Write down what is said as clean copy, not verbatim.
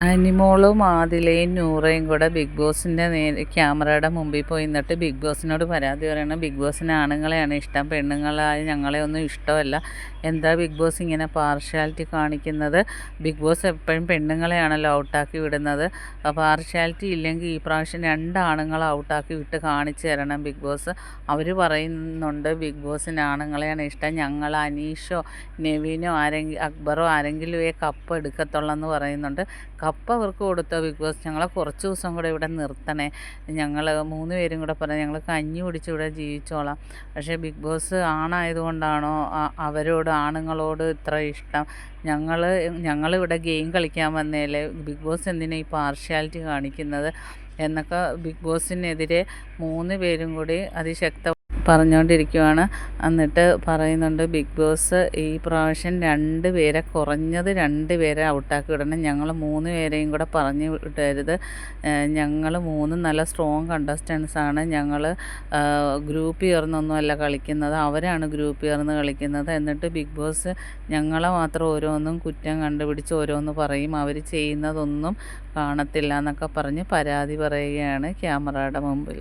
അനിമോളും ആദിലയും നൂറയും കൂടെ ബിഗ് ബോസിൻ്റെ ക്യാമറയുടെ മുമ്പിൽ പോയി നിന്നിട്ട് ബിഗ് ബോസിനോട് പരാതി പറയണം. ബിഗ് ബോസിന് ആണുങ്ങളെയാണ് ഇഷ്ടം, പെണ്ണുങ്ങളായ ഞങ്ങളെ ഒന്നും ഇഷ്ടമല്ല. എന്താ ബിഗ് ബോസ് ഇങ്ങനെ പാർഷ്യാലിറ്റി കാണിക്കുന്നത്? ബിഗ് ബോസ് എപ്പോഴും പെണ്ണുങ്ങളെയാണല്ലോ ഔട്ടാക്കി വിടുന്നത്. പാർഷ്യാലിറ്റി ഇല്ലെങ്കിൽ ഈ പ്രാവശ്യം 2 ആണുങ്ങളെ ഔട്ടാക്കി വിട്ട് കാണിച്ചു തരണം ബിഗ് ബോസ്. അവർ പറയുന്നുണ്ട് ബിഗ് ബോസിന് ആണുങ്ങളെയാണ് ഇഷ്ടം, ഞങ്ങൾ അനീഷോ നെവിനോ അക്ബറോ ആരെങ്കിലും കപ്പ് എടുക്കത്തുള്ളെന്ന് പറയുന്നുണ്ട്. കപ്പ് അവർക്ക് കൊടുത്തോ ബിഗ് ബോസ്? ഞങ്ങളെ കുറച്ച് ദിവസം കൂടെ ഇവിടെ നിർത്തണേ, ഞങ്ങൾ 3 പേരും കൂടെ പറഞ്ഞ് ഞങ്ങൾ കഞ്ഞി കുടിച്ച് ഇവിടെ ജീവിച്ചോളാം. പക്ഷേ ബിഗ് ബോസ് ആണായതുകൊണ്ടാണോ അവരോട് ആണുങ്ങളോട് ഇത്ര ഇഷ്ടം? ഞങ്ങളിവിടെ ഗെയിം കളിക്കാൻ വന്നേലേ, ബിഗ് ബോസ് എന്തിനാ ഈ പാർഷ്യാലിറ്റി കാണിക്കുന്നത് എന്നൊക്കെ ബിഗ് ബോസിനെതിരെ 3 പേരും കൂടി അതിശക്ത പറഞ്ഞുകൊണ്ടിരിക്കുവാണ്. എന്നിട്ട് പറയുന്നുണ്ട് ബിഗ് ബോസ് ഈ പ്രാവശ്യം 2 പേരെ, കുറഞ്ഞത് 2 പേരെ ഔട്ടാക്കി വിടണം. ഞങ്ങൾ 3 പേരെയും കൂടെ പറഞ്ഞു വിടരുത്. ഞങ്ങൾ 3 നല്ല സ്ട്രോങ് കണ്ടസ്റ്റൻസാണ്. ഞങ്ങൾ ഗ്രൂപ്പ് ചേർന്നൊന്നുമല്ല കളിക്കുന്നത്, അവരാണ് ഗ്രൂപ്പ് ചേർന്ന് കളിക്കുന്നത്. എന്നിട്ട് ബിഗ് ബോസ് ഞങ്ങളെ മാത്രം ഓരോന്നും കുറ്റം കണ്ടുപിടിച്ച് ഓരോന്ന് പറയും, അവർ ചെയ്യുന്നതൊന്നും കാണത്തില്ല എന്നൊക്കെ പറഞ്ഞ് പരാതി പറയുകയാണ് ക്യാമറയുടെ മുമ്പിൽ.